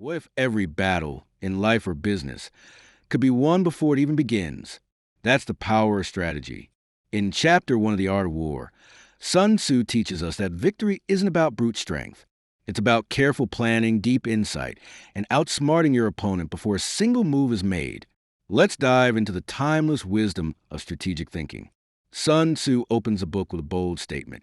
What if every battle, in life or business, could be won before it even begins? That's the power of strategy. In Chapter 1 of The Art of War, Sun Tzu teaches us that victory isn't about brute strength. It's about careful planning, deep insight, and outsmarting your opponent before a single move is made. Let's dive into the timeless wisdom of strategic thinking. Sun Tzu opens the book with a bold statement.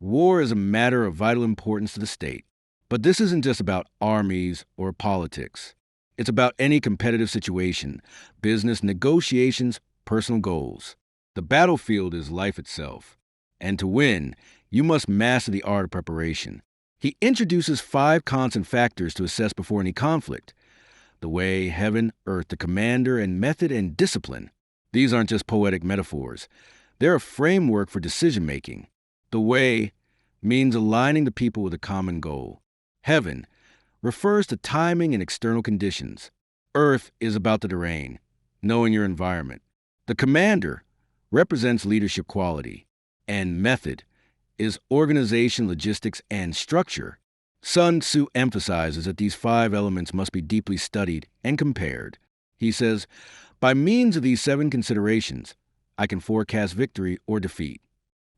War is a matter of vital importance to the state. But this isn't just about armies or politics. It's about any competitive situation, business, negotiations, personal goals. The battlefield is life itself. And to win, you must master the art of preparation. He introduces 5 constant factors to assess before any conflict: the way, heaven, earth, the commander, and method and discipline. These aren't just poetic metaphors. They're a framework for decision-making. The way means aligning the people with a common goal. Heaven refers to timing and external conditions. Earth is about the terrain, knowing your environment. The commander represents leadership quality. And method is organization, logistics, and structure. Sun Tzu emphasizes that these 5 elements must be deeply studied and compared. He says, by means of these 7 considerations, I can forecast victory or defeat.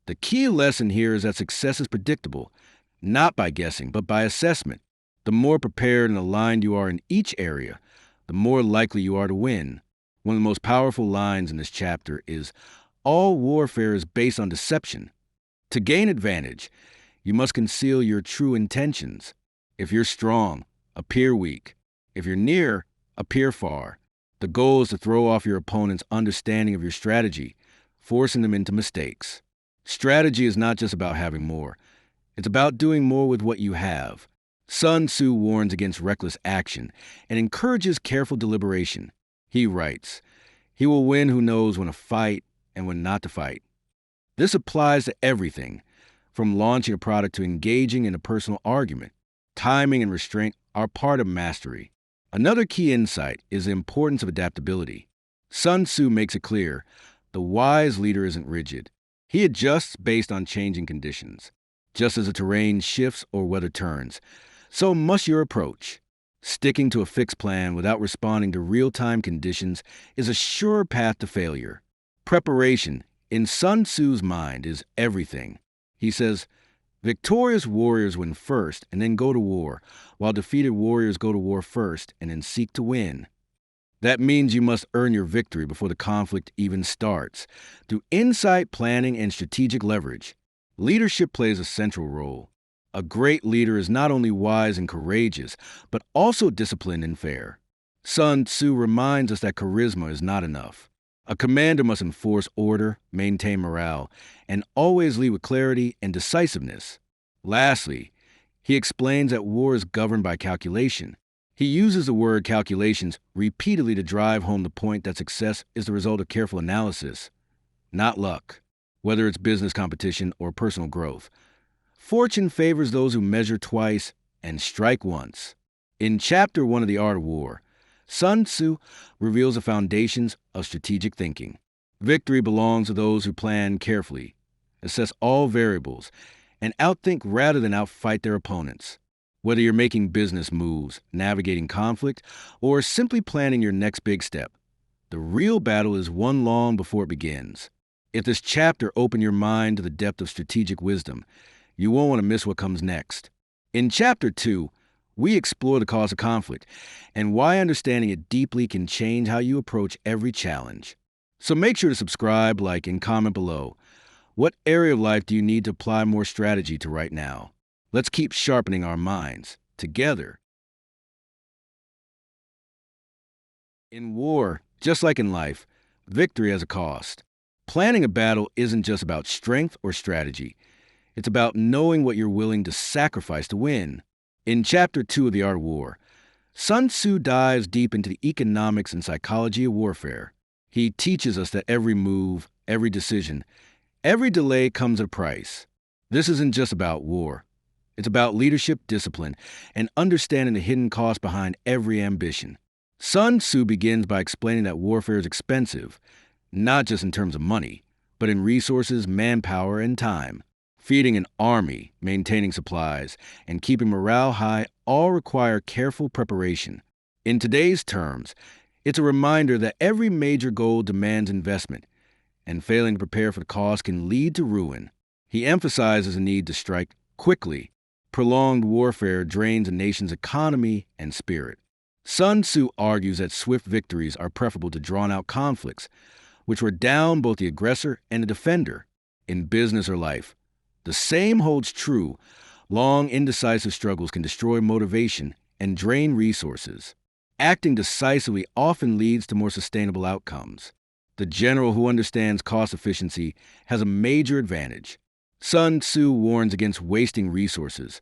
The key lesson here is that success is predictable, not by guessing, but by assessment. The more prepared and aligned you are in each area, the more likely you are to win. One of the most powerful lines in this chapter is, all warfare is based on deception. To gain advantage, you must conceal your true intentions. If you're strong, appear weak. If you're near, appear far. The goal is to throw off your opponent's understanding of your strategy, forcing them into mistakes. Strategy is not just about having more. It's about doing more with what you have. Sun Tzu warns against reckless action and encourages careful deliberation. He writes, he will win who knows when to fight and when not to fight. This applies to everything, from launching a product to engaging in a personal argument. Timing and restraint are part of mastery. Another key insight is the importance of adaptability. Sun Tzu makes it clear, the wise leader isn't rigid. He adjusts based on changing conditions. Just as the terrain shifts or weather turns, so must your approach. Sticking to a fixed plan without responding to real-time conditions is a sure path to failure. Preparation, in Sun Tzu's mind, is everything. He says, victorious warriors win first and then go to war, while defeated warriors go to war first and then seek to win. That means you must earn your victory before the conflict even starts, through insight, planning, and strategic leverage. Leadership plays a central role. A great leader is not only wise and courageous, but also disciplined and fair. Sun Tzu reminds us that charisma is not enough. A commander must enforce order, maintain morale, and always lead with clarity and decisiveness. Lastly, he explains that war is governed by calculation. He uses the word calculations repeatedly to drive home the point that success is the result of careful analysis, not luck. Whether it's business competition or personal growth, fortune favors those who measure twice and strike once. In Chapter 1 of The Art of War, Sun Tzu reveals the foundations of strategic thinking. Victory belongs to those who plan carefully, assess all variables, and outthink rather than outfight their opponents. Whether you're making business moves, navigating conflict, or simply planning your next big step, the real battle is won long before it begins. If this chapter opened your mind to the depth of strategic wisdom, you won't want to miss what comes next. In Chapter 2, we explore the cause of conflict and why understanding it deeply can change how you approach every challenge. So make sure to subscribe, like, and comment below. What area of life do you need to apply more strategy to right now? Let's keep sharpening our minds together. In war, just like in life, victory has a cost. Planning a battle isn't just about strength or strategy. It's about knowing what you're willing to sacrifice to win. In Chapter 2 of The Art of War, Sun Tzu dives deep into the economics and psychology of warfare. He teaches us that every move, every decision, every delay comes at a price. This isn't just about war. It's about leadership, discipline, and understanding the hidden cost behind every ambition. Sun Tzu begins by explaining that warfare is expensive, not just in terms of money, but in resources, manpower, and time. Feeding an army, maintaining supplies, and keeping morale high all require careful preparation. In today's terms, it's a reminder that every major goal demands investment, and failing to prepare for the cost can lead to ruin. He emphasizes a need to strike quickly. Prolonged warfare drains a nation's economy and spirit. Sun Tzu argues that swift victories are preferable to drawn-out conflicts, which would down both the aggressor and the defender. In business or life, the same holds true. Long, indecisive struggles can destroy motivation and drain resources. Acting decisively often leads to more sustainable outcomes. The general who understands cost efficiency has a major advantage. Sun Tzu warns against wasting resources,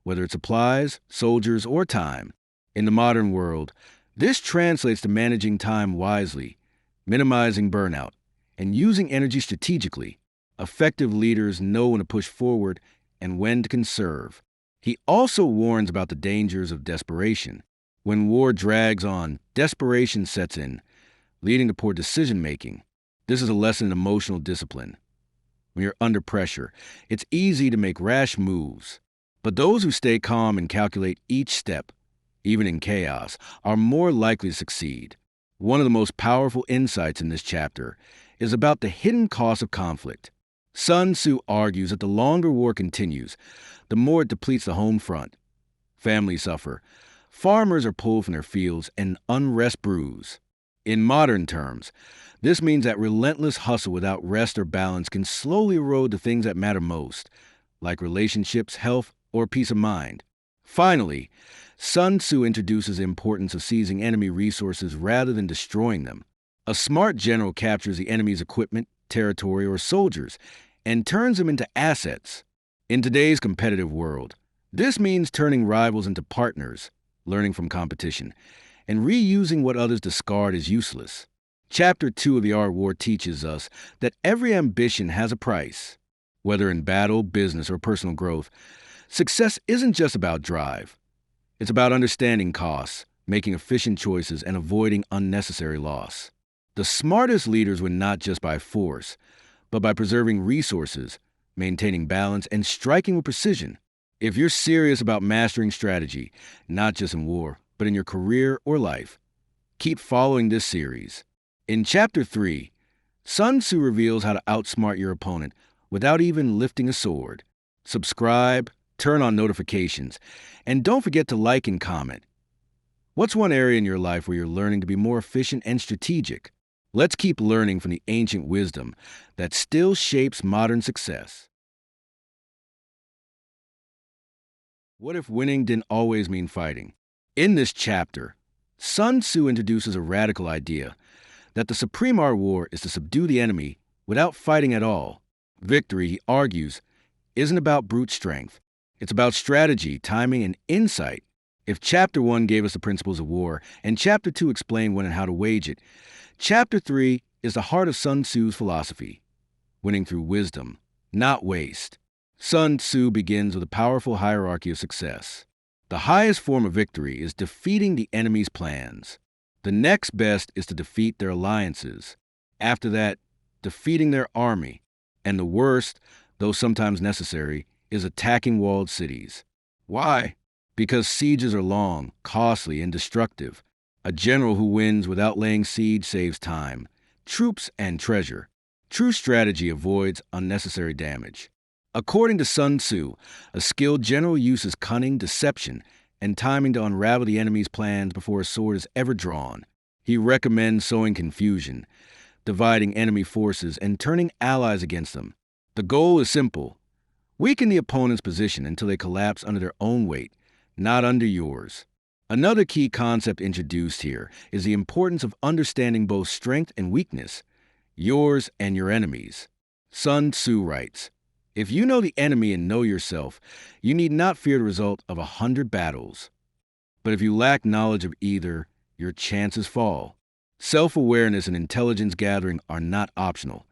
whether it's supplies, soldiers, or time. In the modern world, this translates to managing time wisely, minimizing burnout, and using energy strategically. Effective leaders know when to push forward and when to conserve. He also warns about the dangers of desperation. When war drags on, desperation sets in, leading to poor decision-making. This is a lesson in emotional discipline. When you're under pressure, it's easy to make rash moves. But those who stay calm and calculate each step, even in chaos, are more likely to succeed. One of the most powerful insights in this chapter is about the hidden cost of conflict. Sun Tzu argues that the longer war continues, the more it depletes the home front. Families suffer. Farmers are pulled from their fields and unrest brews. In modern terms, this means that relentless hustle without rest or balance can slowly erode the things that matter most, like relationships, health, or peace of mind. Finally, Sun Tzu introduces the importance of seizing enemy resources rather than destroying them. A smart general captures the enemy's equipment, territory, or soldiers and turns them into assets. In today's competitive world, this means turning rivals into partners, learning from competition, and reusing what others discard as useless. Chapter 2 of the Art of War teaches us that every ambition has a price. Whether in battle, business, or personal growth, success isn't just about drive. It's about understanding costs, making efficient choices, and avoiding unnecessary loss. The smartest leaders win not just by force, but by preserving resources, maintaining balance, and striking with precision. If you're serious about mastering strategy, not just in war, but in your career or life, keep following this series. In Chapter 3, Sun Tzu reveals how to outsmart your opponent without even lifting a sword. Subscribe, turn on notifications, and don't forget to like and comment. What's one area in your life where you're learning to be more efficient and strategic? Let's keep learning from the ancient wisdom that still shapes modern success. What if winning didn't always mean fighting? In this chapter, Sun Tzu introduces a radical idea that the supreme art of war is to subdue the enemy without fighting at all. Victory, he argues, isn't about brute strength. It's about strategy, timing, and insight. If Chapter 1 gave us the principles of war, and Chapter 2 explained when and how to wage it, Chapter 3 is the heart of Sun Tzu's philosophy, winning through wisdom, not waste. Sun Tzu begins with a powerful hierarchy of success. The highest form of victory is defeating the enemy's plans. The next best is to defeat their alliances. After that, defeating their army. And the worst, though sometimes necessary, is attacking walled cities. Why? Because sieges are long, costly, and destructive. A general who wins without laying siege saves time, troops, and treasure. True strategy avoids unnecessary damage. According to Sun Tzu, a skilled general uses cunning, deception, and timing to unravel the enemy's plans before a sword is ever drawn. He recommends sowing confusion, dividing enemy forces, and turning allies against them. The goal is simple: weaken the opponent's position until they collapse under their own weight, not under yours. Another key concept introduced here is the importance of understanding both strength and weakness, yours and your enemy's. Sun Tzu writes, "If you know the enemy and know yourself, you need not fear the result of 100 battles. But if you lack knowledge of either, your chances fall." Self-awareness and intelligence gathering are not optional.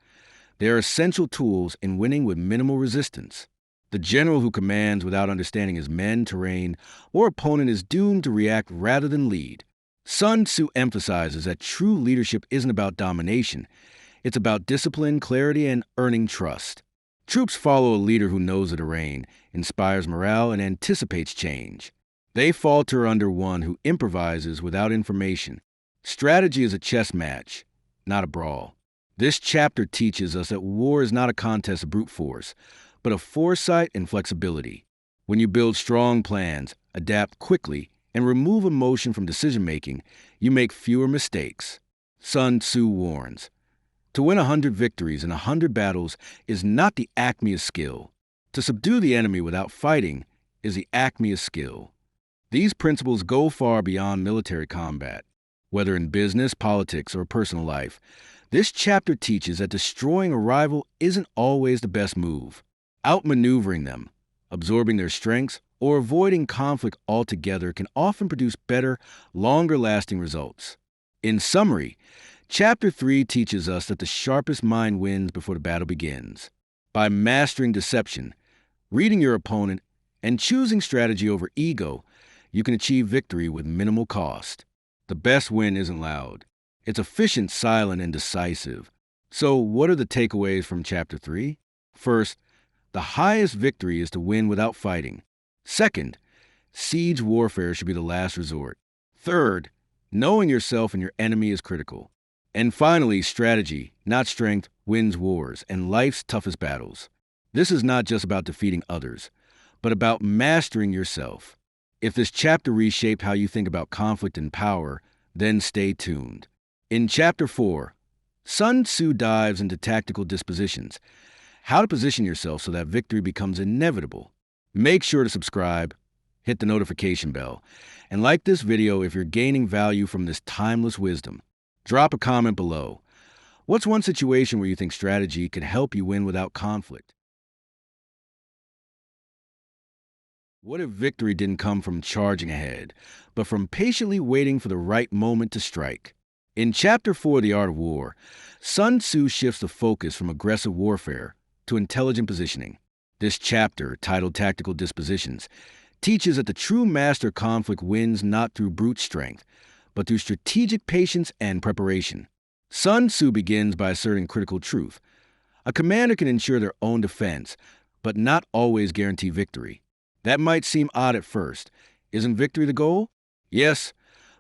They are essential tools in winning with minimal resistance. The general who commands without understanding his men, terrain, or opponent is doomed to react rather than lead. Sun Tzu emphasizes that true leadership isn't about domination. It's about discipline, clarity, and earning trust. Troops follow a leader who knows the terrain, inspires morale, and anticipates change. They falter under one who improvises without information. Strategy is a chess match, not a brawl. This chapter teaches us that war is not a contest of brute force, but of foresight and flexibility. When you build strong plans, adapt quickly, and remove emotion from decision-making, you make fewer mistakes. Sun Tzu warns, to win 100 victories in 100 battles is not the acme of skill. To subdue the enemy without fighting is the acme of skill. These principles go far beyond military combat. Whether in business, politics, or personal life, this chapter teaches that destroying a rival isn't always the best move. Outmaneuvering them, absorbing their strengths, or avoiding conflict altogether can often produce better, longer-lasting results. In summary, Chapter 3 teaches us that the sharpest mind wins before the battle begins. By mastering deception, reading your opponent, and choosing strategy over ego, you can achieve victory with minimal cost. The best win isn't loud. It's efficient, silent, and decisive. So, what are the takeaways from Chapter 3? First, the highest victory is to win without fighting. Second, siege warfare should be the last resort. Third, knowing yourself and your enemy is critical. And finally, strategy, not strength, wins wars and life's toughest battles. This is not just about defeating others, but about mastering yourself. If this chapter reshaped how you think about conflict and power, then stay tuned. In Chapter 4, Sun Tzu dives into tactical dispositions, how to position yourself so that victory becomes inevitable. Make sure to subscribe, hit the notification bell, and like this video if you're gaining value from this timeless wisdom. Drop a comment below. What's one situation where you think strategy could help you win without conflict? What if victory didn't come from charging ahead, but from patiently waiting for the right moment to strike? In Chapter 4, The Art of War, Sun Tzu shifts the focus from aggressive warfare to intelligent positioning. This chapter, titled Tactical Dispositions, teaches that the true master of conflict wins not through brute strength, but through strategic patience and preparation. Sun Tzu begins by asserting critical truth. A commander can ensure their own defense, but not always guarantee victory. That might seem odd at first. Isn't victory the goal? Yes,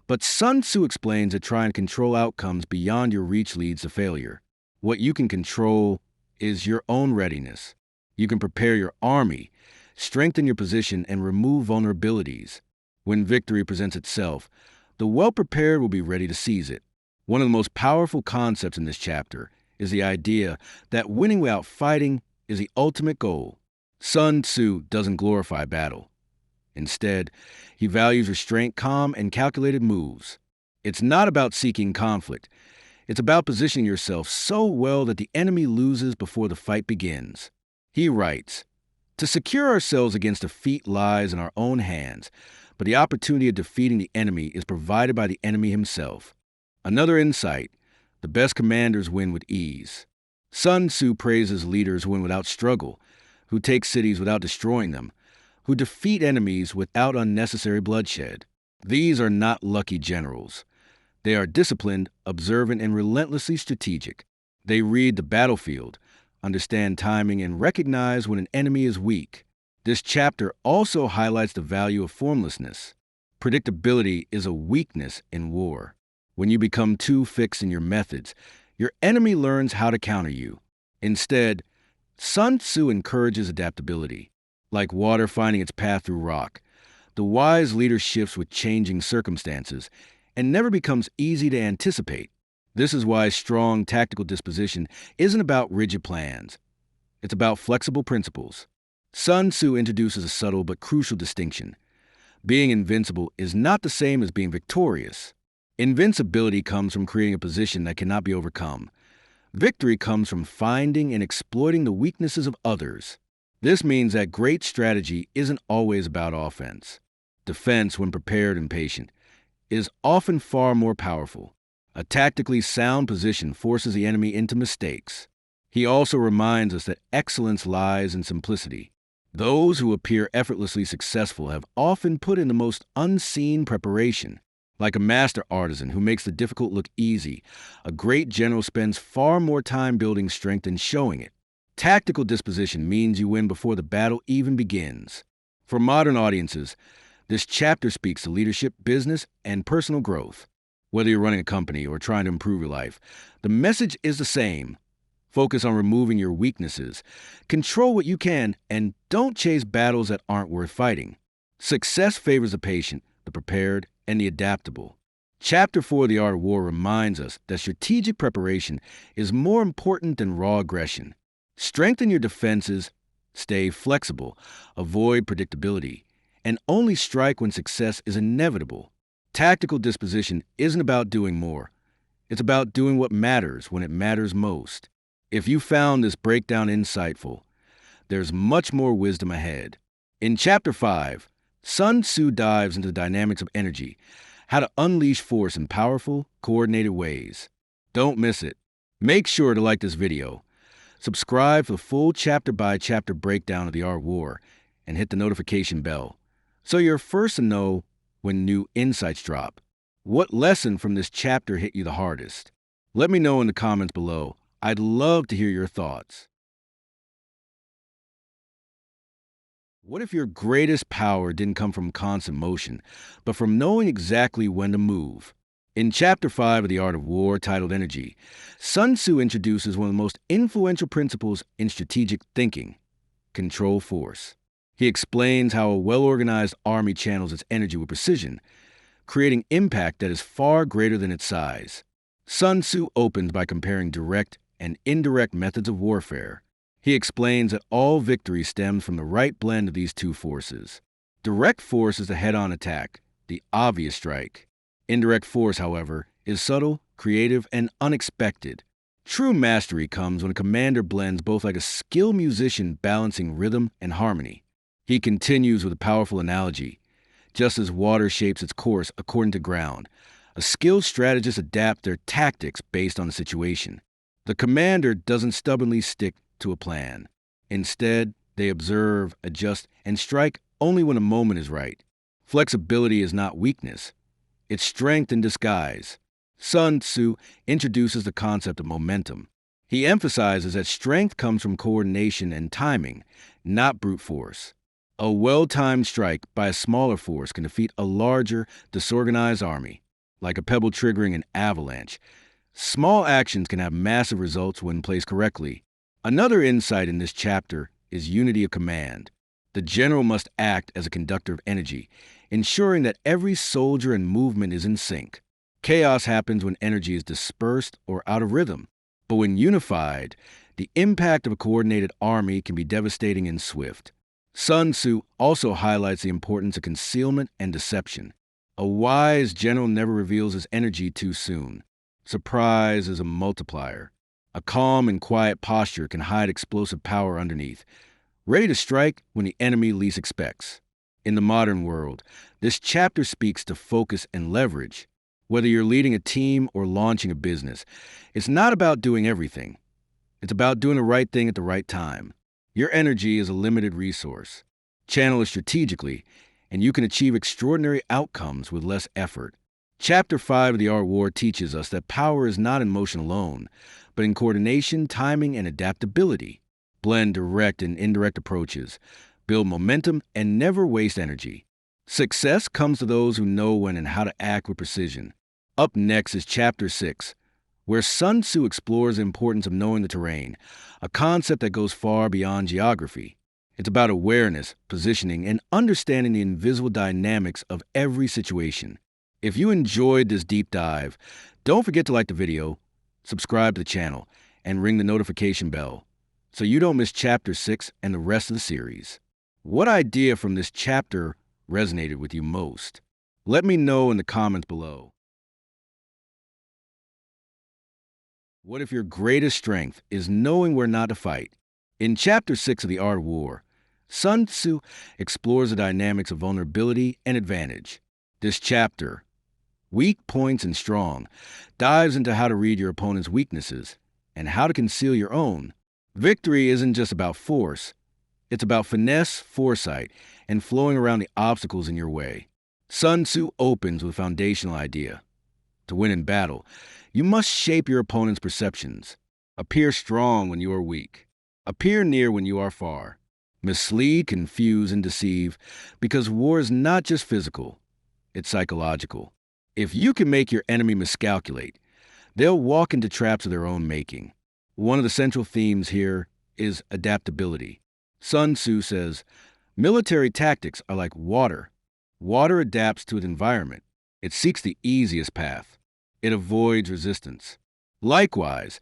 but Sun Tzu explains that trying to control outcomes beyond your reach leads to failure. What you can control is your own readiness. You can prepare your army, strengthen your position, and remove vulnerabilities. When victory presents itself, the well-prepared will be ready to seize it. One of the most powerful concepts in this chapter is the idea that winning without fighting is the ultimate goal. Sun Tzu doesn't glorify battle. Instead, he values restraint, calm, and calculated moves. It's not about seeking conflict. It's about positioning yourself so well that the enemy loses before the fight begins. He writes, "To secure ourselves against defeat lies in our own hands, but the opportunity of defeating the enemy is provided by the enemy himself." Another insight, the best commanders win with ease. Sun Tzu praises leaders who win without struggle, who take cities without destroying them, who defeat enemies without unnecessary bloodshed. These are not lucky generals. They are disciplined, observant, and relentlessly strategic. They read the battlefield, understand timing, and recognize when an enemy is weak. This chapter also highlights the value of formlessness. Predictability is a weakness in war. When you become too fixed in your methods, your enemy learns how to counter you. Instead, Sun Tzu encourages adaptability. Like water finding its path through rock, the wise leader shifts with changing circumstances and never becomes easy to anticipate. This is why strong tactical disposition isn't about rigid plans. It's about flexible principles. Sun Tzu introduces a subtle but crucial distinction. Being invincible is not the same as being victorious. Invincibility comes from creating a position that cannot be overcome. Victory comes from finding and exploiting the weaknesses of others. This means that great strategy isn't always about offense. Defense, when prepared and patient, is often far more powerful. A tactically sound position forces the enemy into mistakes. He also reminds us that excellence lies in simplicity. Those who appear effortlessly successful have often put in the most unseen preparation. Like a master artisan who makes the difficult look easy, a great general spends far more time building strength than showing it. Tactical disposition means you win before the battle even begins. For modern audiences, this chapter speaks to leadership, business, and personal growth. Whether you're running a company or trying to improve your life, the message is the same. Focus on removing your weaknesses, control what you can, and don't chase battles that aren't worth fighting. Success favors the patient, the prepared, and the adaptable. Chapter 4 of The Art of War reminds us that strategic preparation is more important than raw aggression. Strengthen your defenses, stay flexible, avoid predictability, and only strike when success is inevitable. Tactical disposition isn't about doing more. It's about doing what matters when it matters most. If you found this breakdown insightful, there's much more wisdom ahead. In Chapter 5, Sun Tzu dives into the dynamics of energy, how to unleash force in powerful, coordinated ways. Don't miss it. Make sure to like this video, subscribe for the full chapter-by-chapter breakdown of The Art of War, and hit the notification bell so you're first to know when new insights drop. What lesson from this chapter hit you the hardest? Let me know in the comments below. I'd love to hear your thoughts. What if your greatest power didn't come from constant motion, but from knowing exactly when to move? In Chapter 5 of The Art of War, titled Energy, Sun Tzu introduces one of the most influential principles in strategic thinking: control force. He explains how a well-organized army channels its energy with precision, creating impact that is far greater than its size. Sun Tzu opens by comparing direct and indirect methods of warfare. He explains that all victory stems from the right blend of these two forces. Direct force is the head-on attack, the obvious strike. Indirect force, however, is subtle, creative, and unexpected. True mastery comes when a commander blends both like a skilled musician balancing rhythm and harmony. He continues with a powerful analogy. Just as water shapes its course according to ground, a skilled strategist adapts their tactics based on the situation. The commander doesn't stubbornly stick to a plan. Instead, they observe, adjust, and strike only when a moment is right. Flexibility is not weakness. It's strength in disguise. Sun Tzu introduces the concept of momentum. He emphasizes that strength comes from coordination and timing, not brute force. A well-timed strike by a smaller force can defeat a larger, disorganized army. Like a pebble triggering an avalanche, small actions can have massive results when placed correctly. Another insight in this chapter is unity of command. The general must act as a conductor of energy, ensuring that every soldier and movement is in sync. Chaos happens when energy is dispersed or out of rhythm. But when unified, the impact of a coordinated army can be devastating and swift. Sun Tzu also highlights the importance of concealment and deception. A wise general never reveals his energy too soon. Surprise is a multiplier. A calm and quiet posture can hide explosive power underneath, ready to strike when the enemy least expects. In the modern world, this chapter speaks to focus and leverage. Whether you're leading a team or launching a business, it's not about doing everything. It's about doing the right thing at the right time. Your energy is a limited resource. Channel it strategically, and you can achieve extraordinary outcomes with less effort. Chapter 5 of The Art of War teaches us that power is not in motion alone, but in coordination, timing, and adaptability. Blend direct and indirect approaches, build momentum, and never waste energy. Success comes to those who know when and how to act with precision. Up next is Chapter 6, where Sun Tzu explores the importance of knowing the terrain, a concept that goes far beyond geography. It's about awareness, positioning, and understanding the invisible dynamics of every situation. If you enjoyed this deep dive, don't forget to like the video, subscribe to the channel, and ring the notification bell so you don't miss Chapter 6 and the rest of the series. What idea from this chapter resonated with you most? Let me know in the comments below. What if your greatest strength is knowing where not to fight? In Chapter 6 of The Art of War, Sun Tzu explores the dynamics of vulnerability and advantage. This chapter, Weak Points and Strong, dives into how to read your opponent's weaknesses and how to conceal your own. Victory isn't just about force. It's about finesse, foresight, and flowing around the obstacles in your way. Sun Tzu opens with a foundational idea. To win in battle, you must shape your opponent's perceptions. Appear strong when you are weak. Appear near when you are far. Mislead, confuse, and deceive, because war is not just physical, it's psychological. If you can make your enemy miscalculate, they'll walk into traps of their own making. One of the central themes here is adaptability. Sun Tzu says, military tactics are like water. Water adapts to its environment. It seeks the easiest path. It avoids resistance. Likewise,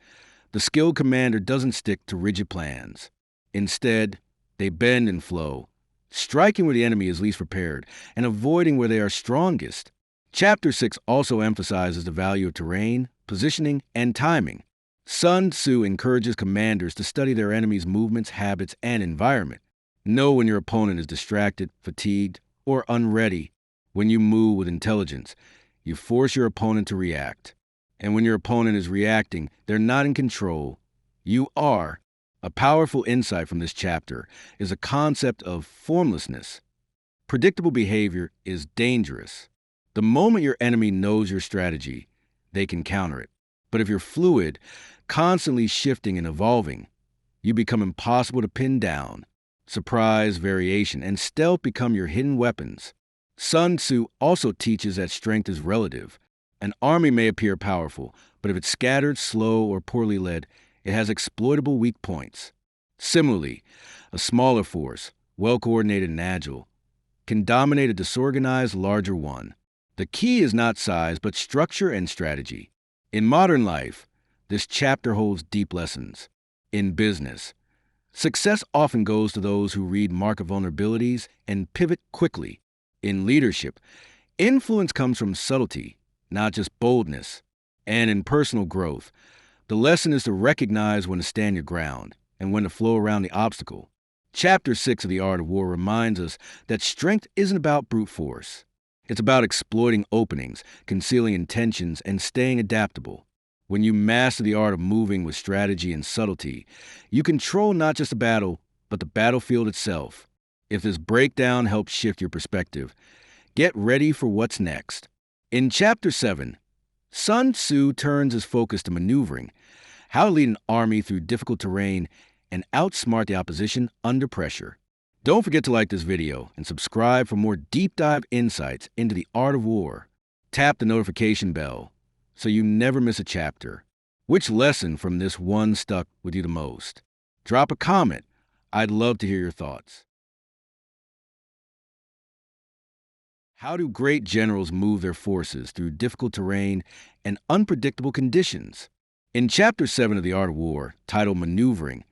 the skilled commander doesn't stick to rigid plans. Instead, they bend and flow, striking where the enemy is least prepared and avoiding where they are strongest. Chapter 6 also emphasizes the value of terrain, positioning, and timing. Sun Tzu encourages commanders to study their enemy's movements, habits, and environment. Know when your opponent is distracted, fatigued, or unready. When you move with intelligence, you force your opponent to react. And when your opponent is reacting, they're not in control. You are. A powerful insight from this chapter is a concept of formlessness. Predictable behavior is dangerous. The moment your enemy knows your strategy, they can counter it. But if you're fluid, constantly shifting and evolving, you become impossible to pin down. Surprise, variation, and stealth become your hidden weapons. Sun Tzu also teaches that strength is relative. An army may appear powerful, but if it's scattered, slow, or poorly led, it has exploitable weak points. Similarly, a smaller force, well-coordinated and agile, can dominate a disorganized, larger one. The key is not size, but structure and strategy. In modern life, this chapter holds deep lessons. In business, success often goes to those who read market vulnerabilities and pivot quickly. In leadership, influence comes from subtlety, not just boldness. And in personal growth, the lesson is to recognize when to stand your ground and when to flow around the obstacle. Chapter 6 of The Art of War reminds us that strength isn't about brute force. It's about exploiting openings, concealing intentions, and staying adaptable. When you master the art of moving with strategy and subtlety, you control not just the battle, but the battlefield itself. If this breakdown helps shift your perspective, get ready for what's next. In Chapter 7, Sun Tzu turns his focus to maneuvering, how to lead an army through difficult terrain and outsmart the opposition under pressure. Don't forget to like this video and subscribe for more deep dive insights into the art of war. Tap the notification bell so you never miss a chapter. Which lesson from this one stuck with you the most? Drop a comment. I'd love to hear your thoughts. How do great generals move their forces through difficult terrain and unpredictable conditions? In Chapter 7 of The Art of War, titled Maneuvering,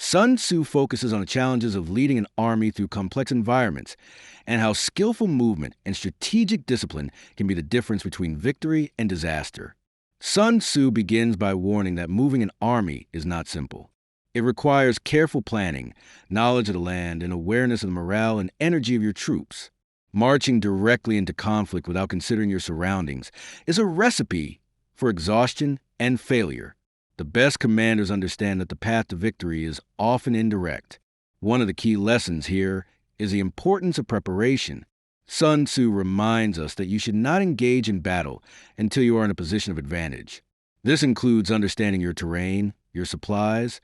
Sun Tzu focuses on the challenges of leading an army through complex environments and how skillful movement and strategic discipline can be the difference between victory and disaster. Sun Tzu begins by warning that moving an army is not simple. It requires careful planning, knowledge of the land, and awareness of the morale and energy of your troops. Marching directly into conflict without considering your surroundings is a recipe for exhaustion and failure. The best commanders understand that the path to victory is often indirect. One of the key lessons here is the importance of preparation. Sun Tzu reminds us that you should not engage in battle until you are in a position of advantage. This includes understanding your terrain, your supplies,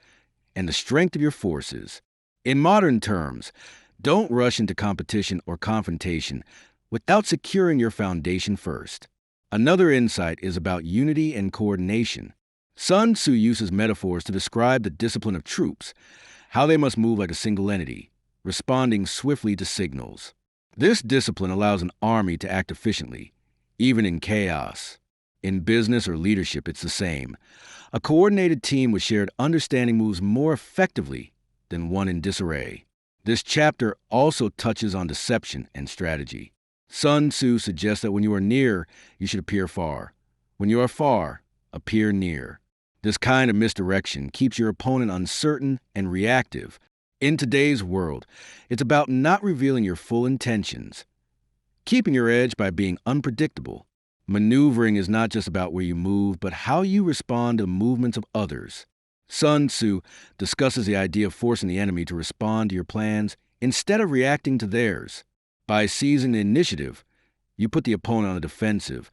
and the strength of your forces. In modern terms, don't rush into competition or confrontation without securing your foundation first. Another insight is about unity and coordination. Sun Tzu uses metaphors to describe the discipline of troops, how they must move like a single entity, responding swiftly to signals. This discipline allows an army to act efficiently, even in chaos. In business or leadership, it's the same. A coordinated team with shared understanding moves more effectively than one in disarray. This chapter also touches on deception and strategy. Sun Tzu suggests that when you are near, you should appear far. When you are far, appear near. This kind of misdirection keeps your opponent uncertain and reactive. In today's world, it's about not revealing your full intentions, keeping your edge by being unpredictable. Maneuvering is not just about where you move, but how you respond to the movements of others. Sun Tzu discusses the idea of forcing the enemy to respond to your plans instead of reacting to theirs. By seizing the initiative, you put the opponent on the defensive,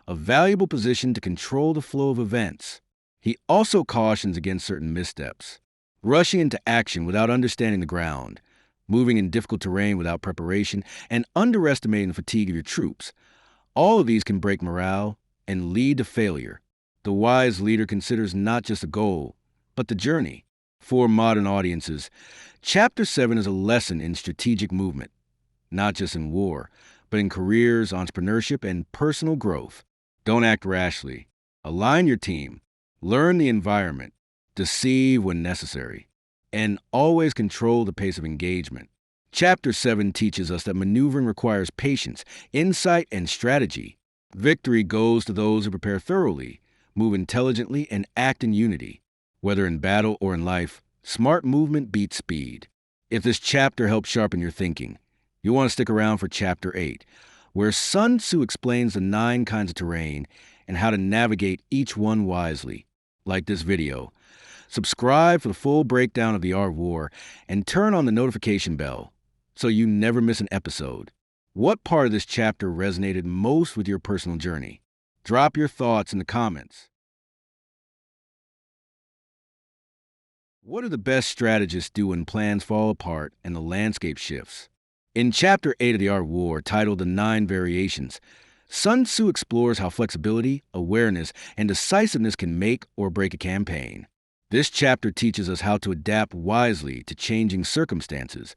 a valuable position to control the flow of events. He also cautions against certain missteps. rushing into action without understanding the ground, moving in difficult terrain without preparation, and underestimating the fatigue of your troops. All of these can break morale and lead to failure. The wise leader considers not just the goal, but the journey. For modern audiences, Chapter 7 is a lesson in strategic movement, not just in war, but in careers, entrepreneurship, and personal growth. Don't act rashly. Align your team. Learn the environment. Deceive when necessary. And always control the pace of engagement. Chapter 7 teaches us that maneuvering requires patience, insight, and strategy. Victory goes to those who prepare thoroughly, move intelligently, and act in unity. Whether in battle or in life, smart movement beats speed. If this chapter helps sharpen your thinking, you'll want to stick around for Chapter 8, where Sun Tzu explains the 9 kinds of terrain and how to navigate each one wisely. Like this video, subscribe for the full breakdown of the art of war and turn on the notification bell so you never miss an episode. What part of this chapter resonated most with your personal journey? Drop your thoughts in the comments. What do the best strategists do when plans fall apart and the landscape shifts? In Chapter 8 of The Art of War, titled The 9 Variations, Sun Tzu explores how flexibility, awareness, and decisiveness can make or break a campaign. This chapter teaches us how to adapt wisely to changing circumstances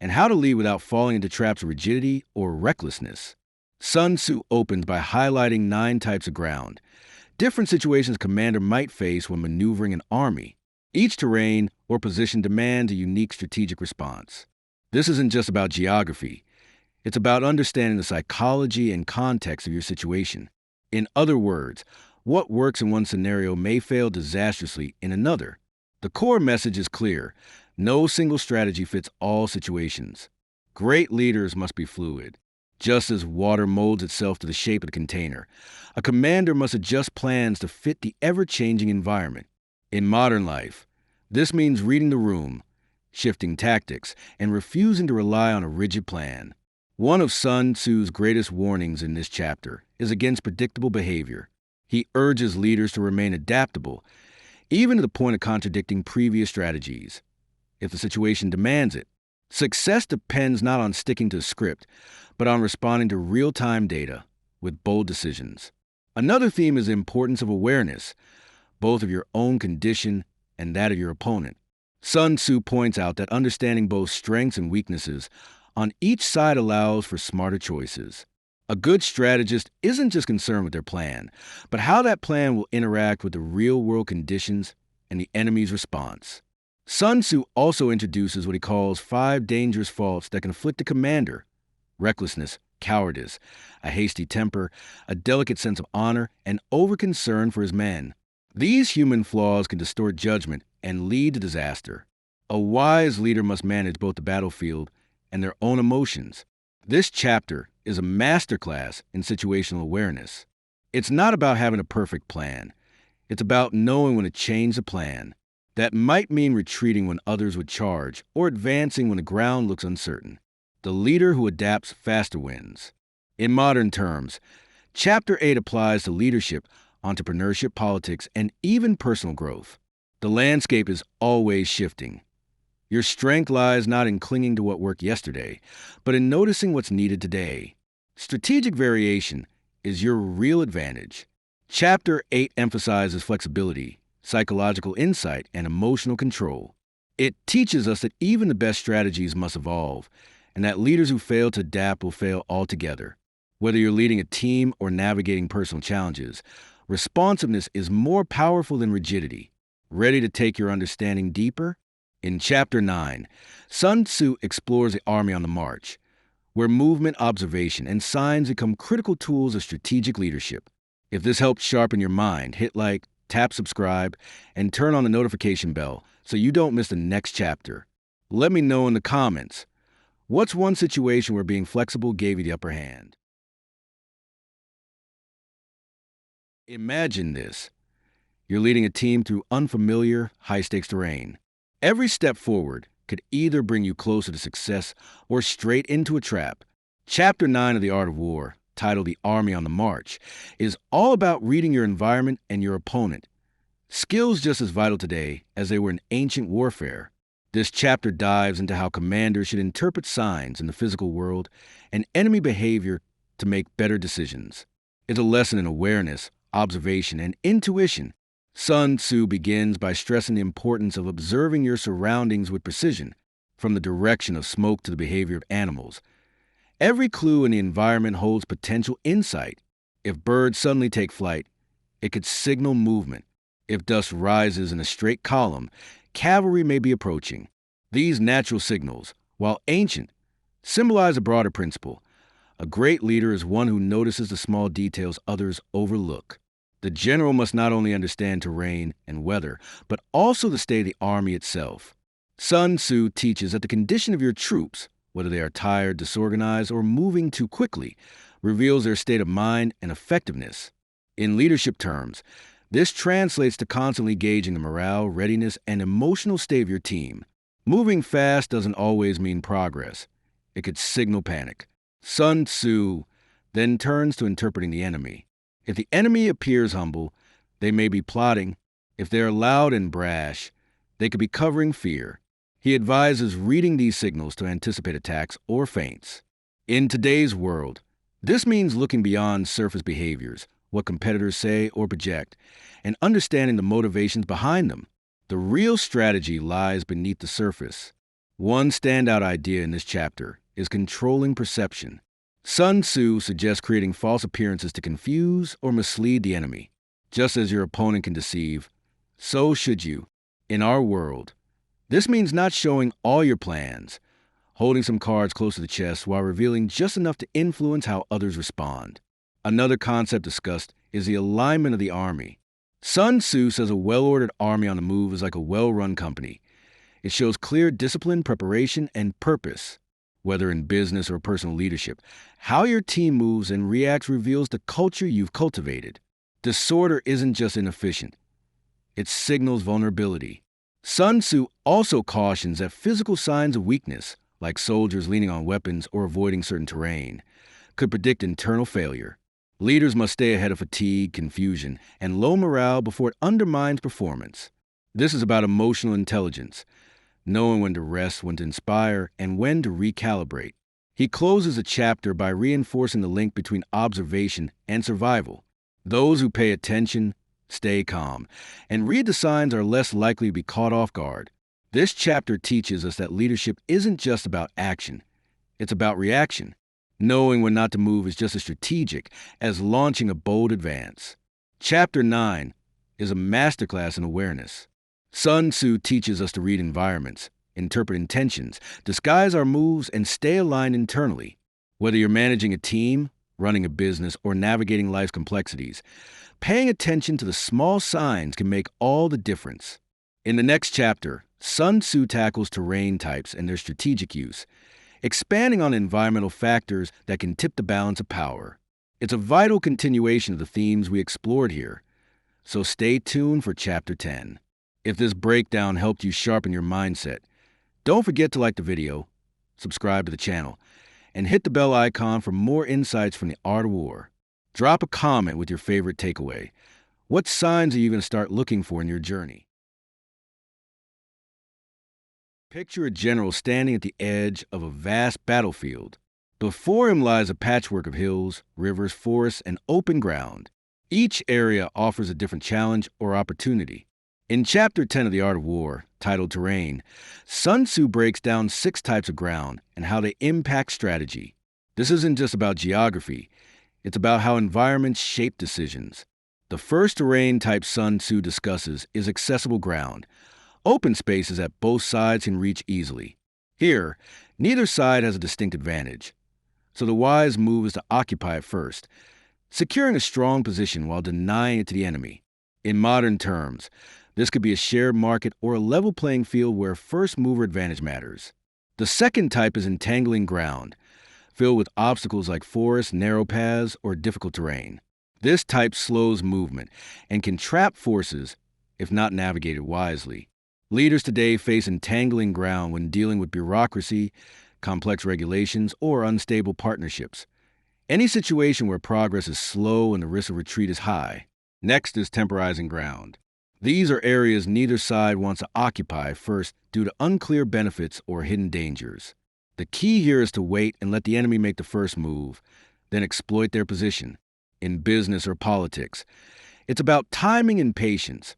and how to lead without falling into traps of rigidity or recklessness. Sun Tzu opens by highlighting 9 types of ground, different situations a commander might face when maneuvering an army. Each terrain or position demands a unique strategic response. This isn't just about geography. It's about understanding the psychology and context of your situation. In other words, what works in one scenario may fail disastrously in another. The core message is clear. No single strategy fits all situations. Great leaders must be fluid. Just as water molds itself to the shape of the container, a commander must adjust plans to fit the ever-changing environment. In modern life, this means reading the room, shifting tactics, and refusing to rely on a rigid plan. One of Sun Tzu's greatest warnings in this chapter is against predictable behavior. He urges leaders to remain adaptable, even to the point of contradicting previous strategies, if the situation demands it. Success depends not on sticking to a script, but on responding to real-time data with bold decisions. Another theme is the importance of awareness, both of your own condition and that of your opponent. Sun Tzu points out that understanding both strengths and weaknesses on each side allows for smarter choices. A good strategist isn't just concerned with their plan, but how that plan will interact with the real-world conditions and the enemy's response. Sun Tzu also introduces what he calls 5 dangerous faults that can afflict a commander: recklessness, cowardice, a hasty temper, a delicate sense of honor, and overconcern for his men. These human flaws can distort judgment and lead to disaster. A wise leader must manage both the battlefield and their own emotions. This chapter is a masterclass in situational awareness. It's not about having a perfect plan. It's about knowing when to change the plan. That might mean retreating when others would charge or advancing when the ground looks uncertain. The leader who adapts faster wins. In modern terms, Chapter 8 applies to leadership, entrepreneurship, politics, and even personal growth. The landscape is always shifting. Your strength lies not in clinging to what worked yesterday, but in noticing what's needed today. Strategic variation is your real advantage. Chapter 8 emphasizes flexibility, psychological insight, and emotional control. It teaches us that even the best strategies must evolve, and that leaders who fail to adapt will fail altogether. Whether you're leading a team or navigating personal challenges, responsiveness is more powerful than rigidity. Ready to take your understanding deeper? In Chapter 9, Sun Tzu explores the army on the march, where movement, observation, and signs become critical tools of strategic leadership. If this helps sharpen your mind, hit like, tap subscribe, and turn on the notification bell so you don't miss the next chapter. Let me know in the comments, what's one situation where being flexible gave you the upper hand? Imagine this. You're leading a team through unfamiliar, high-stakes terrain. Every step forward could either bring you closer to success or straight into a trap. Chapter 9 of The Art of War, titled The Army on the March, is all about reading your environment and your opponent. skills just as vital today as they were in ancient warfare. This chapter dives into how commanders should interpret signs in the physical world and enemy behavior to make better decisions. It's a lesson in awareness, observation, and intuition. Sun Tzu begins by stressing the importance of observing your surroundings with precision, from the direction of smoke to the behavior of animals. Every clue in the environment holds potential insight. If birds suddenly take flight, it could signal movement. If dust rises in a straight column, cavalry may be approaching. These natural signals, while ancient, symbolize a broader principle. A great leader is one who notices the small details others overlook. The general must not only understand terrain and weather, but also the state of the army itself. Sun Tzu teaches that the condition of your troops, whether they are tired, disorganized, or moving too quickly, reveals their state of mind and effectiveness. In leadership terms, this translates to constantly gauging the morale, readiness, and emotional state of your team. Moving fast doesn't always mean progress. It could signal panic. Sun Tzu then turns to interpreting the enemy. If the enemy appears humble, they may be plotting. If they are loud and brash, they could be covering fear. He advises reading these signals to anticipate attacks or feints. In today's world, this means looking beyond surface behaviors, what competitors say or project, and understanding the motivations behind them. The real strategy lies beneath the surface. One standout idea in this chapter is controlling perception. Sun Tzu suggests creating false appearances to confuse or mislead the enemy. Just as your opponent can deceive, so should you. In our world, this means not showing all your plans, holding some cards close to the chest while revealing just enough to influence how others respond. Another concept discussed is the alignment of the army. Sun Tzu says a well-ordered army on the move is like a well-run company. It shows clear discipline, preparation, and purpose. Whether in business or personal leadership, how your team moves and reacts reveals the culture you've cultivated. Disorder isn't just inefficient. It signals vulnerability. Sun Tzu also cautions that physical signs of weakness, like soldiers leaning on weapons or avoiding certain terrain, could predict internal failure. Leaders must stay ahead of fatigue, confusion, and low morale before it undermines performance. This is about emotional intelligence, knowing when to rest, when to inspire, and when to recalibrate. He closes the chapter by reinforcing the link between observation and survival. Those who pay attention, stay calm, and read the signs are less likely to be caught off guard. This chapter teaches us that leadership isn't just about action, it's about reaction. Knowing when not to move is just as strategic as launching a bold advance. Chapter 9 is a masterclass in awareness. Sun Tzu teaches us to read environments, interpret intentions, disguise our moves, and stay aligned internally. Whether you're managing a team, running a business, or navigating life's complexities, paying attention to the small signs can make all the difference. In the next chapter, Sun Tzu tackles terrain types and their strategic use, expanding on environmental factors that can tip the balance of power. It's a vital continuation of the themes we explored here, so stay tuned for Chapter 10. If this breakdown helped you sharpen your mindset, don't forget to like the video, subscribe to the channel, and hit the bell icon for more insights from the Art of War. Drop a comment with your favorite takeaway. What signs are you going to start looking for in your journey? Picture a general standing at the edge of a vast battlefield. Before him lies a patchwork of hills, rivers, forests, and open ground. Each area offers a different challenge or opportunity. In Chapter 10 of The Art of War, titled Terrain, Sun Tzu breaks down 6 types of ground and how they impact strategy. This isn't just about geography. It's about how environments shape decisions. The first terrain type Sun Tzu discusses is accessible ground, open spaces that both sides can reach easily. Here, neither side has a distinct advantage, so the wise move is to occupy it first, securing a strong position while denying it to the enemy. In modern terms, this could be a shared market or a level playing field where first mover advantage matters. The second type is entangling ground, filled with obstacles like forests, narrow paths, or difficult terrain. This type slows movement and can trap forces if not navigated wisely. Leaders today face entangling ground when dealing with bureaucracy, complex regulations, or unstable partnerships. Any situation where progress is slow and the risk of retreat is high. Next is temporizing ground. These are areas neither side wants to occupy first due to unclear benefits or hidden dangers. The key here is to wait and let the enemy make the first move, then exploit their position. In business or politics, it's about timing and patience,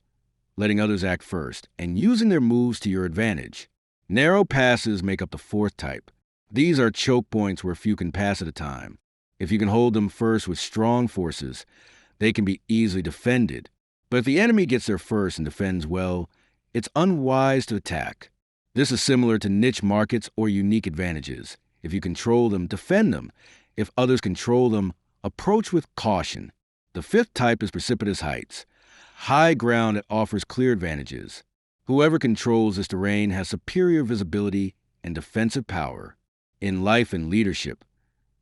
letting others act first, and using their moves to your advantage. Narrow passes make up the fourth type. These are choke points where few can pass at a time. If you can hold them first with strong forces, they can be easily defended. But if the enemy gets there first and defends well, it's unwise to attack. This is similar to niche markets or unique advantages. If you control them, defend them. If others control them, approach with caution. The fifth type is precipitous heights, high ground that offers clear advantages. Whoever controls this terrain has superior visibility and defensive power. In life and leadership,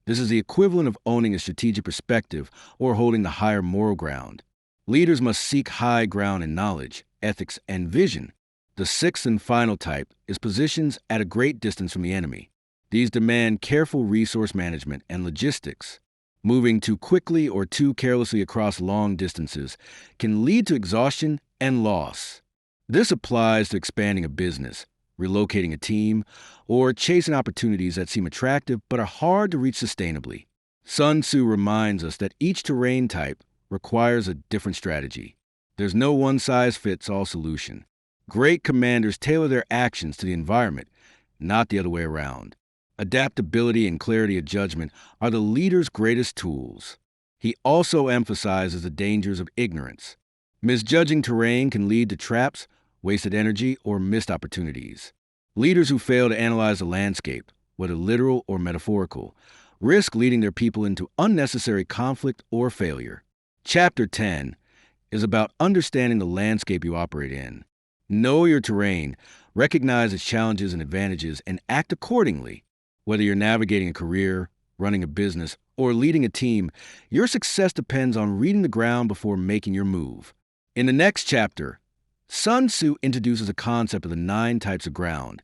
this is the equivalent of owning a strategic perspective or holding the higher moral ground. Leaders must seek high ground in knowledge, ethics, and vision. The sixth and final type is positions at a great distance from the enemy. These demand careful resource management and logistics. Moving too quickly or too carelessly across long distances can lead to exhaustion and loss. This applies to expanding a business, relocating a team, or chasing opportunities that seem attractive but are hard to reach sustainably. Sun Tzu reminds us that each terrain type requires a different strategy. There's no one-size-fits-all solution. Great commanders tailor their actions to the environment, not the other way around. Adaptability and clarity of judgment are the leader's greatest tools. He also emphasizes the dangers of ignorance. Misjudging terrain can lead to traps, wasted energy, or missed opportunities. Leaders who fail to analyze the landscape, whether literal or metaphorical, risk leading their people into unnecessary conflict or failure. Chapter 10 is about understanding the landscape you operate in. Know your terrain, recognize its challenges and advantages, and act accordingly. Whether you're navigating a career, running a business, or leading a team, your success depends on reading the ground before making your move. In the next chapter, Sun Tzu introduces a concept of the 9 types of ground,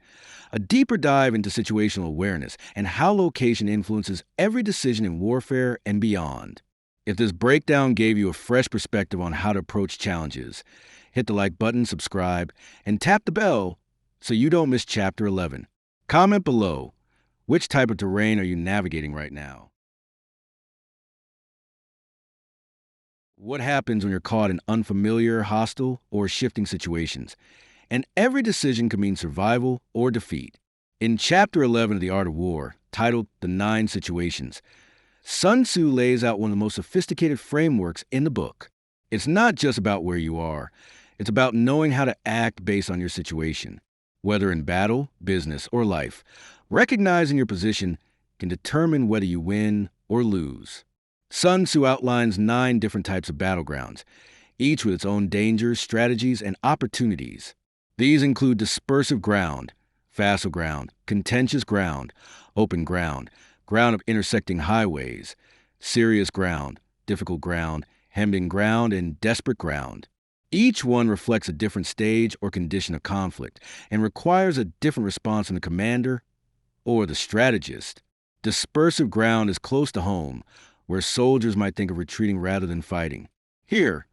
a deeper dive into situational awareness and how location influences every decision in warfare and beyond. If this breakdown gave you a fresh perspective on how to approach challenges, hit the like button, subscribe, and tap the bell so you don't miss Chapter 11. Comment below. Which type of terrain are you navigating right now? What happens when you're caught in unfamiliar, hostile, or shifting situations? And every decision can mean survival or defeat. In Chapter 11 of The Art of War, titled The 9 Situations, Sun Tzu lays out one of the most sophisticated frameworks in the book. It's not just about where you are. It's about knowing how to act based on your situation. Whether in battle, business, or life, recognizing your position can determine whether you win or lose. Sun Tzu outlines 9 different types of battlegrounds, each with its own dangers, strategies, and opportunities. These include dispersive ground, facile ground, contentious ground, open ground, ground of intersecting highways, serious ground, difficult ground, hemmed-in ground, and desperate ground. Each one reflects a different stage or condition of conflict and requires a different response from the commander or the strategist. Dispersive ground is close to home, where soldiers might think of retreating rather than fighting. Here,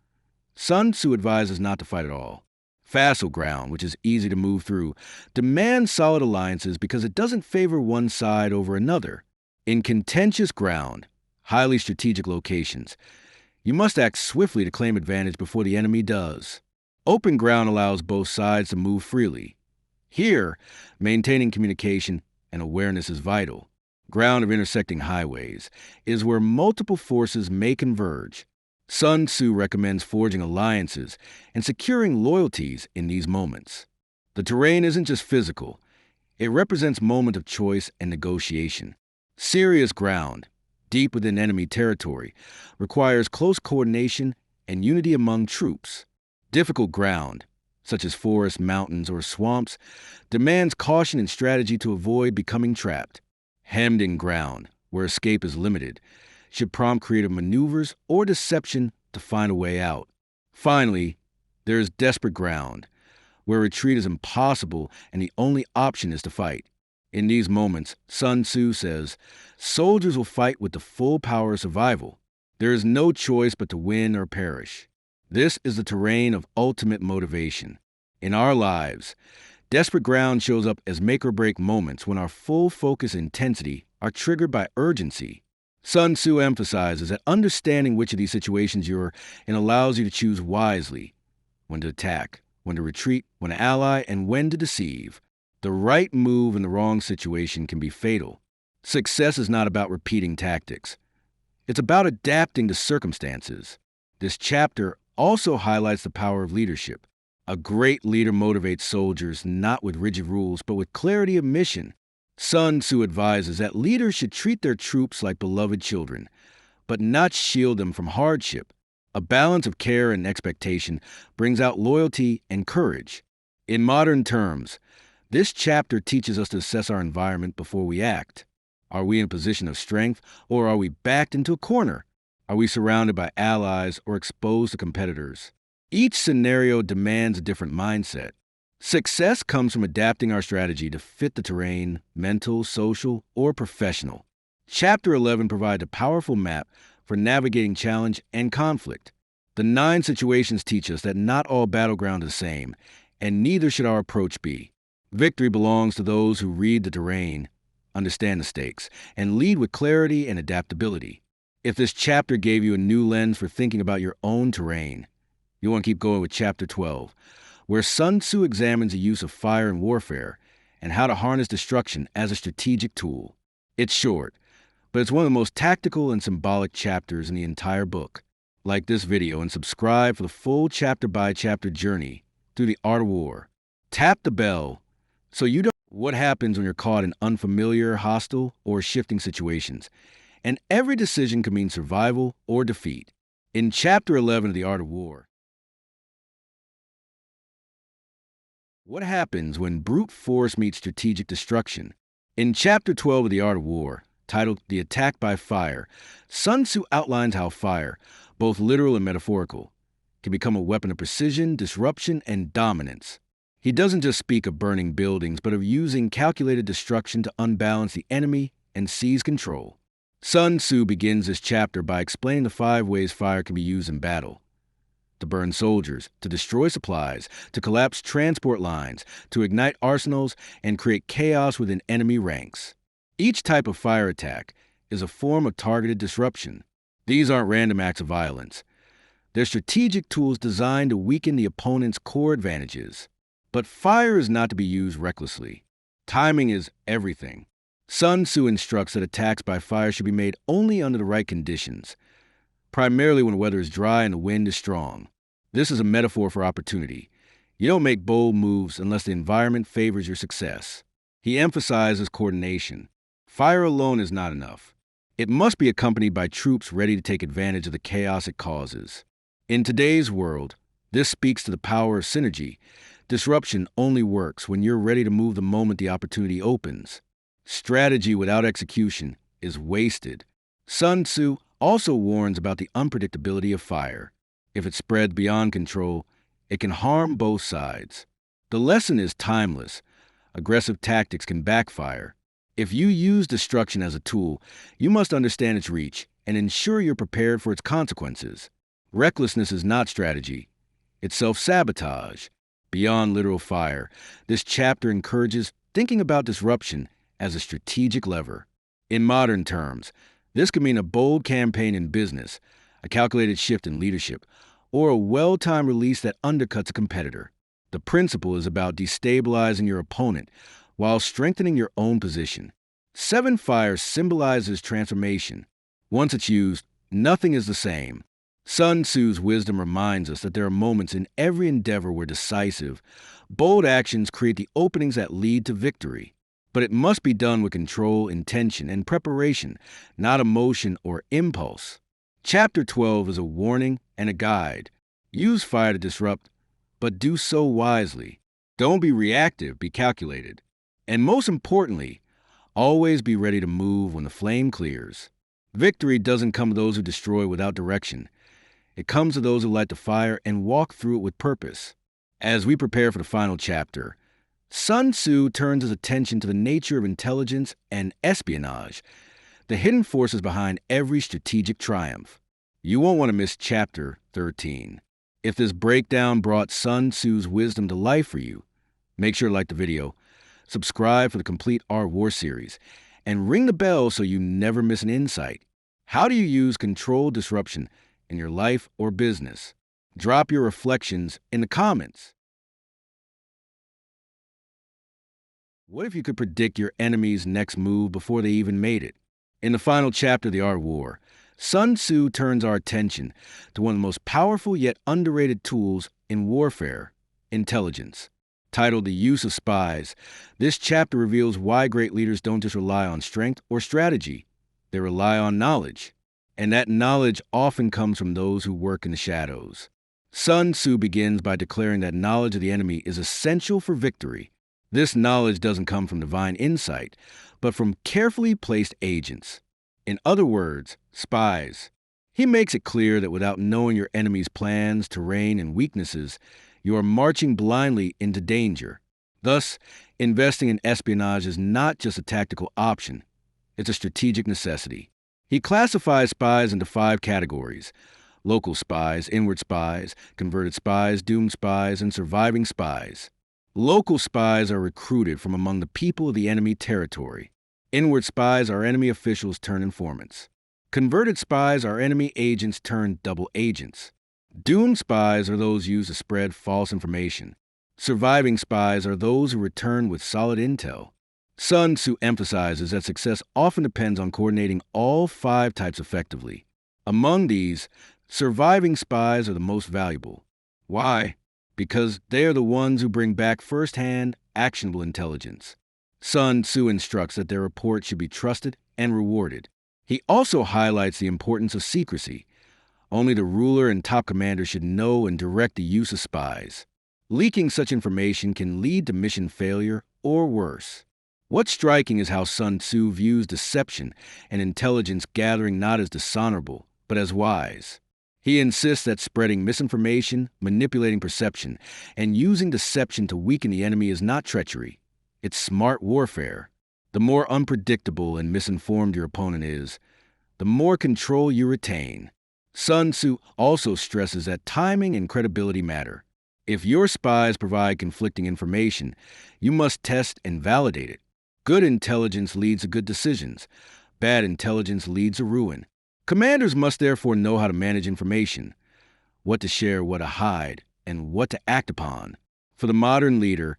Sun Tzu advises not to fight at all. Facile ground, which is easy to move through, demands solid alliances because it doesn't favor one side over another. In contentious ground, highly strategic locations, you must act swiftly to claim advantage before the enemy does. Open ground allows both sides to move freely. Here, maintaining communication and awareness is vital. Ground of intersecting highways is where multiple forces may converge. Sun Tzu recommends forging alliances and securing loyalties in these moments. The terrain isn't just physical. It represents moment of choice and negotiation. Serious ground, deep within enemy territory, requires close coordination and unity among troops. Difficult ground, such as forests, mountains, or swamps, demands caution and strategy to avoid becoming trapped. Hemmed-in ground, where escape is limited, should prompt creative maneuvers or deception to find a way out. Finally, there is desperate ground, where retreat is impossible and the only option is to fight. In these moments, Sun Tzu says, soldiers will fight with the full power of survival. There is no choice but to win or perish. This is the terrain of ultimate motivation. In our lives, desperate ground shows up as make-or-break moments when our full focus and intensity are triggered by urgency. Sun Tzu emphasizes that understanding which of these situations you're in allows you to choose wisely when to attack, when to retreat, when to ally, and when to deceive. The right move in the wrong situation can be fatal. Success is not about repeating tactics. It's about adapting to circumstances. This chapter also highlights the power of leadership. A great leader motivates soldiers not with rigid rules, but with clarity of mission. Sun Tzu advises that leaders should treat their troops like beloved children, but not shield them from hardship. A balance of care and expectation brings out loyalty and courage. In modern terms, this chapter teaches us to assess our environment before we act. Are we in a position of strength, or are we backed into a corner? Are we surrounded by allies or exposed to competitors? Each scenario demands a different mindset. Success comes from adapting our strategy to fit the terrain, mental, social, or professional. Chapter 11 provides a powerful map for navigating challenge and conflict. The 9 situations teach us that not all battleground is the same, and neither should our approach be. Victory belongs to those who read the terrain, understand the stakes, and lead with clarity and adaptability. If this chapter gave you a new lens for thinking about your own terrain, you want to keep going with Chapter 12, where Sun Tzu examines the use of fire in warfare and how to harness destruction as a strategic tool. It's short, but it's one of the most tactical and symbolic chapters in the entire book. Like this video and subscribe for the full chapter-by-chapter journey through the art of war. Tap the bell so you know what happens when you're caught in unfamiliar, hostile, or shifting situations. And every decision can mean survival or defeat. In Chapter 11 of The Art of War, what happens when brute force meets strategic destruction? In Chapter 12 of The Art of War, titled The Attack by Fire, Sun Tzu outlines how fire, both literal and metaphorical, can become a weapon of precision, disruption, and dominance. He doesn't just speak of burning buildings, but of using calculated destruction to unbalance the enemy and seize control. Sun Tzu begins this chapter by explaining the 5 ways fire can be used in battle. To burn soldiers, to destroy supplies, to collapse transport lines, to ignite arsenals, and create chaos within enemy ranks. Each type of fire attack is a form of targeted disruption. These aren't random acts of violence. They're strategic tools designed to weaken the opponent's core advantages. But fire is not to be used recklessly. Timing is everything. Sun Tzu instructs that attacks by fire should be made only under the right conditions, primarily when the weather is dry and the wind is strong. This is a metaphor for opportunity. You don't make bold moves unless the environment favors your success. He emphasizes coordination. Fire alone is not enough. It must be accompanied by troops ready to take advantage of the chaos it causes. In today's world, this speaks to the power of synergy. Disruption only works when you're ready to move the moment the opportunity opens. Strategy without execution is wasted. Sun Tzu also warns about the unpredictability of fire. If it spreads beyond control, it can harm both sides. The lesson is timeless. Aggressive tactics can backfire. If you use destruction as a tool, you must understand its reach and ensure you're prepared for its consequences. Recklessness is not strategy. It's self-sabotage. Beyond literal fire, this chapter encourages thinking about disruption as a strategic lever. In modern terms, this could mean a bold campaign in business, a calculated shift in leadership, or a well-timed release that undercuts a competitor. The principle is about destabilizing your opponent while strengthening your own position. 7 fire symbolizes transformation. Once it's used, nothing is the same. Sun Tzu's wisdom reminds us that there are moments in every endeavor where decisive, bold actions create the openings that lead to victory. But it must be done with control, intention, and preparation, not emotion or impulse. Chapter 12 is a warning and a guide. Use fire to disrupt, but do so wisely. Don't be reactive, be calculated. And most importantly, always be ready to move when the flame clears. Victory doesn't come to those who destroy without direction. It comes to those who light the fire and walk through it with purpose. As we prepare for the final chapter, Sun Tzu turns his attention to the nature of intelligence and espionage, the hidden forces behind every strategic triumph. You won't want to miss Chapter 13. If this breakdown brought Sun Tzu's wisdom to life for you, make sure to like the video, subscribe for the complete Art War series, and ring the bell so you never miss an insight. How do you use controlled disruption in your life or business? Drop your reflections in the comments. What if you could predict your enemy's next move before they even made it? In the final chapter of the Art War, Sun Tzu turns our attention to one of the most powerful yet underrated tools in warfare, intelligence. Titled The Use of Spies, this chapter reveals why great leaders don't just rely on strength or strategy, they rely on knowledge. And that knowledge often comes from those who work in the shadows. Sun Tzu begins by declaring that knowledge of the enemy is essential for victory. This knowledge doesn't come from divine insight, but from carefully placed agents. In other words, spies. He makes it clear that without knowing your enemy's plans, terrain, and weaknesses, you are marching blindly into danger. Thus, investing in espionage is not just a tactical option, it's a strategic necessity. He classifies spies into 5 categories: local spies, inward spies, converted spies, doomed spies, and surviving spies. Local spies are recruited from among the people of the enemy territory. Inward spies are enemy officials turned informants. Converted spies are enemy agents turned double agents. Doomed spies are those used to spread false information. Surviving spies are those who return with solid intel. Sun Tzu emphasizes that success often depends on coordinating all 5 types effectively. Among these, surviving spies are the most valuable. Why? Because they are the ones who bring back first-hand, actionable intelligence. Sun Tzu instructs that their report should be trusted and rewarded. He also highlights the importance of secrecy. Only the ruler and top commander should know and direct the use of spies. Leaking such information can lead to mission failure or worse. What's striking is how Sun Tzu views deception and intelligence gathering not as dishonorable, but as wise. He insists that spreading misinformation, manipulating perception, and using deception to weaken the enemy is not treachery. It's smart warfare. The more unpredictable and misinformed your opponent is, the more control you retain. Sun Tzu also stresses that timing and credibility matter. If your spies provide conflicting information, you must test and validate it. Good intelligence leads to good decisions. Bad intelligence leads to ruin. Commanders must therefore know how to manage information, what to share, what to hide, and what to act upon. For the modern leader,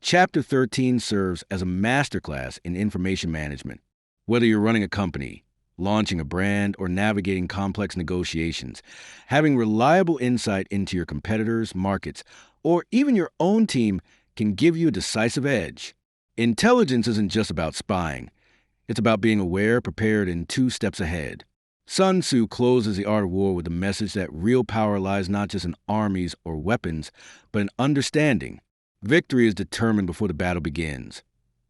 Chapter 13 serves as a masterclass in information management. Whether you're running a company, launching a brand, or navigating complex negotiations, having reliable insight into your competitors, markets, or even your own team can give you a decisive edge. Intelligence isn't just about spying. It's about being aware, prepared, and 2 steps ahead. Sun Tzu closes the Art of War with the message that real power lies not just in armies or weapons, but in understanding. Victory is determined before the battle begins.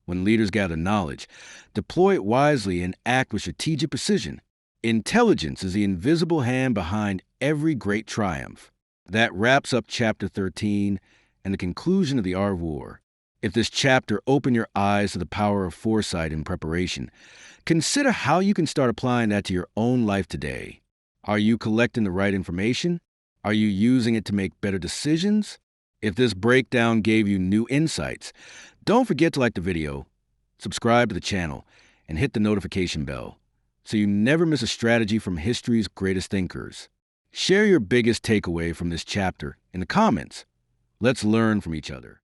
When leaders gather knowledge, deploy it wisely and act with strategic precision. Intelligence is the invisible hand behind every great triumph. That wraps up Chapter 13 and the conclusion of the Art of War. If this chapter opened your eyes to the power of foresight and preparation, consider how you can start applying that to your own life today. Are you collecting the right information? Are you using it to make better decisions? If this breakdown gave you new insights, don't forget to like the video, subscribe to the channel, and hit the notification bell so you never miss a strategy from history's greatest thinkers. Share your biggest takeaway from this chapter in the comments. Let's learn from each other.